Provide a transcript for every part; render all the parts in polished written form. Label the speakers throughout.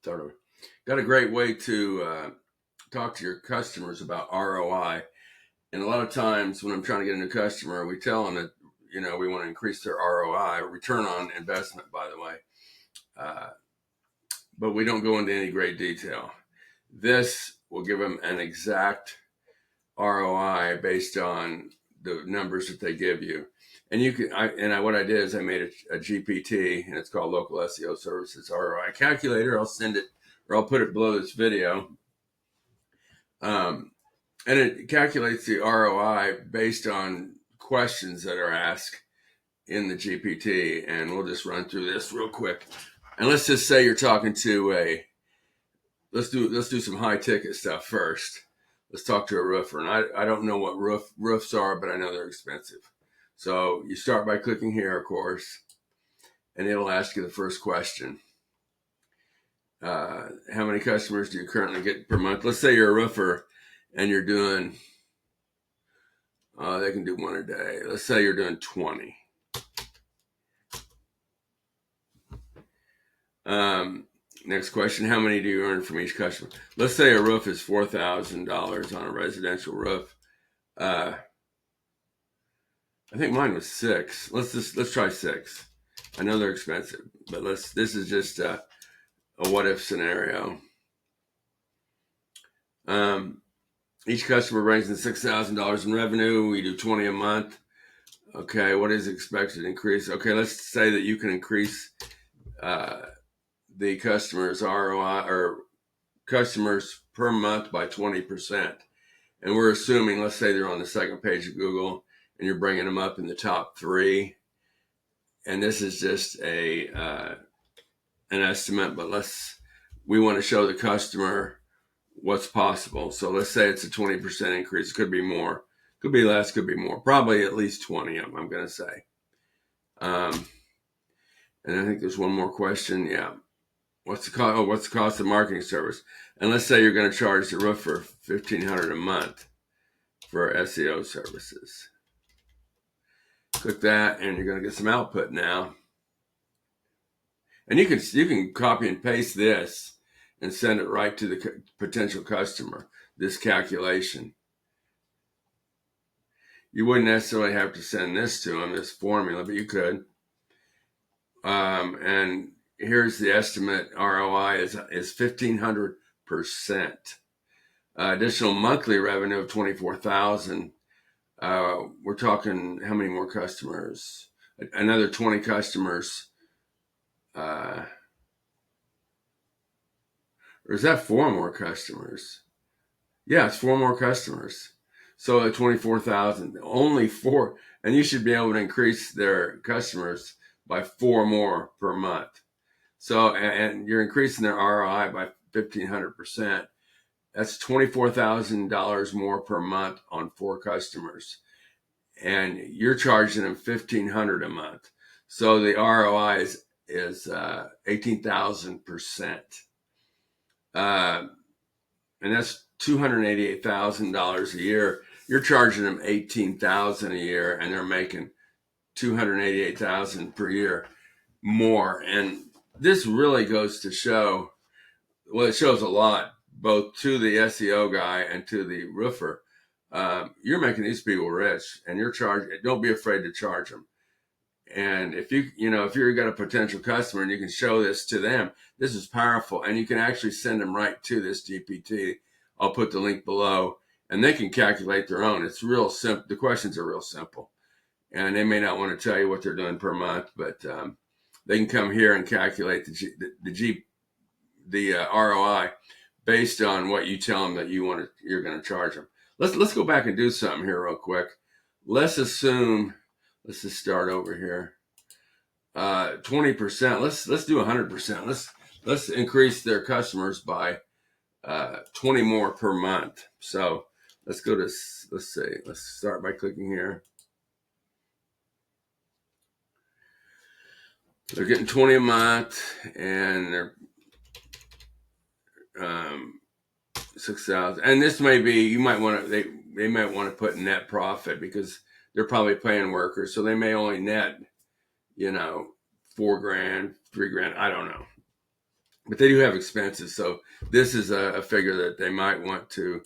Speaker 1: Sort of got a great way to talk to your customers about ROI. And a lot of times when I'm trying to get a new customer, we tell them that, we want to increase their ROI, return on investment, by the way. But we don't go into any great detail. This will give them an exact ROI based on the numbers that they give you. And what I did is I made a GPT, and it's called Local SEO Services ROI Calculator. I'll send it, or I'll put it below this video. And it calculates the ROI based on questions that are asked in the GPT. And we'll just run through this real quick. And let's just say you're talking to let's do some high ticket stuff first. Let's talk to a roofer. And I don't know what roofs are, but I know they're expensive. So you start by clicking here, of course, and it'll ask you the first question. How many customers do you currently get per month? Let's say you're a roofer and you're doing, they can do one a day. Let's say you're doing 20. Next question, how many do you earn from each customer? Let's say a roof is $4,000 on a residential roof. I think mine was 6. Let's try 6. I know they're expensive, but this is just a what if scenario. Each customer brings in $6,000 in revenue. We do 20 a month. Okay, what is expected increase? Okay, let's say that you can increase the customers' ROI or customers per month by 20%. And we're assuming, let's say they're on the second page of Google and you're bringing them up in the top 3. And this is just an estimate, but we want to show the customer what's possible. So let's say it's a 20% increase. It could be more, could be less, could be more. Probably at least 20, I'm going to say. And I think there's one more question. Yeah. What's the cost of marketing service? And let's say you're going to charge the roofer $1,500 a month for SEO services. Click that, and you're going to get some output now. And you can copy and paste this and send it right to the potential customer. This calculation. You wouldn't necessarily have to send this to them, this formula, but you could. And here's the estimate ROI is 1,500%. Additional monthly revenue of 24,000. We're talking how many more customers? Another 20 customers. Or is that 4 more customers? Yeah, it's 4 more customers. So at 24,000, only 4, and you should be able to increase their customers by 4 more per month. So, and you're increasing their ROI by 1,500%. That's $24,000 more per month on 4 customers. And you're charging them $1,500 a month. So the ROI is 18,000%. And that's $288,000 a year. You're charging them $18,000 a year, and they're making $288,000 per year more. And this really goes to show, well, it shows a lot, both to the SEO guy and to the roofer. You're making these people rich, and you're charging. Don't be afraid to charge them. And if you've got a potential customer and you can show this to them, this is powerful. And you can actually send them right to this GPT. I'll put the link below, and they can calculate their own. It's real simple. The questions are real simple, and they may not want to tell you what they're doing per month, but they can come here and calculate the ROI based on what you tell them that you're going to charge them. Let's go back and do something here real quick. Let's assume. Let's just start over here. 20%. Let's do 100%. Let's increase their customers by 20 more per month. So let's go to, let's start by clicking here. They're getting 20 a month, and they're 6,000. And this may be, they might want to put net profit because they're probably paying workers, so they may only net, $4,000, $3,000. I don't know. but they do have expenses. So this is a figure that they might want to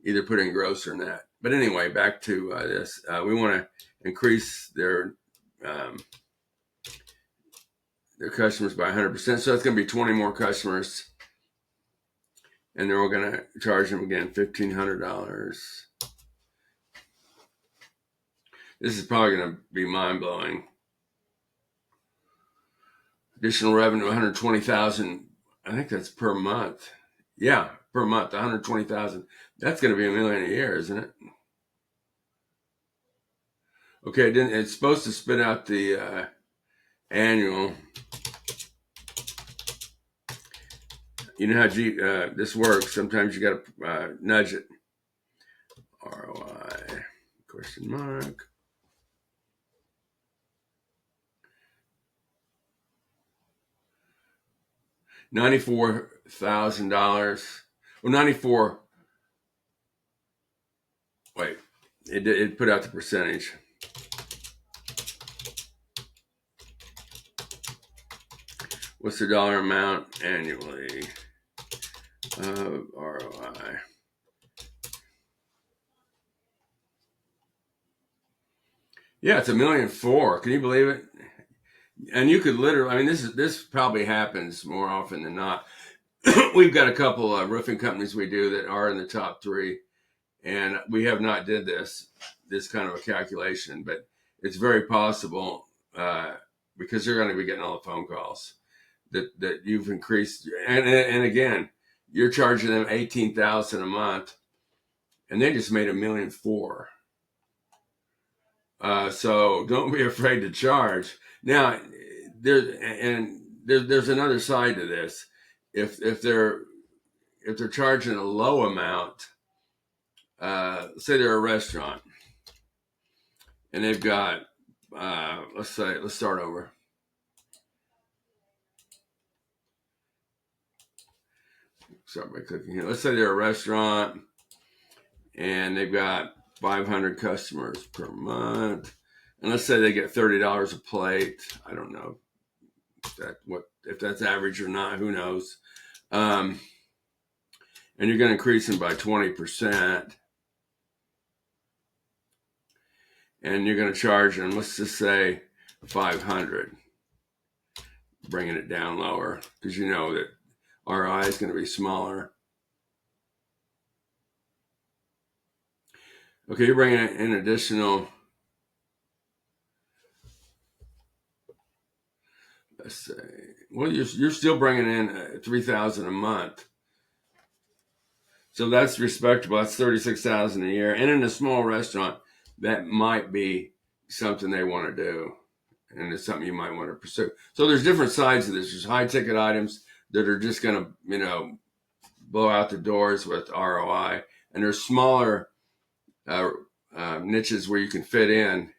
Speaker 1: either put in gross or net. But anyway, back to this. We want to increase their customers by 100%. So that's going to be 20 more customers. And then we're going to charge them again $1,500. This is probably going to be mind-blowing. Additional revenue, 120,000. I think that's per month. Yeah, per month, 120,000. That's going to be $1 million a year, isn't it? Okay, it's supposed to spit out the annual. You know how this works. Sometimes you got to nudge it. ROI, question mark. $94,000. Well, 94. Wait, it put out the percentage. What's the dollar amount annually of ROI? Yeah, it's $1.4 million. Can you believe it? And you could literally, I mean, this probably happens more often than not. We've got a couple of roofing companies we do that are in the top 3, and we have not did this kind of a calculation, but it's very possible because they're going to be getting all the phone calls that you've increased, and again, you're charging them $18,000 a month, and they just made $1.4 million. So don't be afraid to charge. Now, there's another side to this. If they're charging a low amount, say they're a restaurant, and they've got let's start over. Start by clicking here. Let's say they're a restaurant, and they've got 500 customers per month, and let's say they get $30 a plate. I don't know if that's average or not. Who knows? And you're going to increase them by 20%, and you're going to charge them, let's just say $500, bringing it down lower because you know that ROI is going to be smaller. Okay, you're bringing in additional, let's say, well, you're still bringing in $3,000 a month. So that's respectable. That's $36,000 a year. And in a small restaurant, that might be something they want to do. And it's something you might want to pursue. So there's different sides of this. There's high ticket items that are just going to, blow out the doors with ROI. And there's smaller niches where you can fit in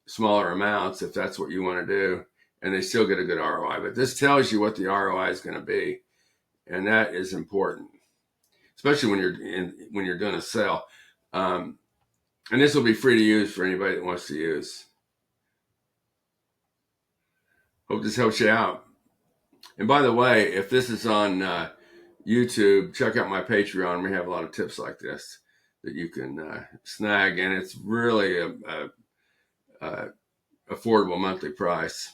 Speaker 1: smaller amounts if that's what you want to do. And they still get a good ROI. But this tells you what the ROI is going to be. And that is important, especially when you're doing a sale. And this will be free to use for anybody that wants to use. Hope this helps you out. And by the way, if this is on YouTube, check out my Patreon. We have a lot of tips like this that you can snag, and it's really a affordable monthly price.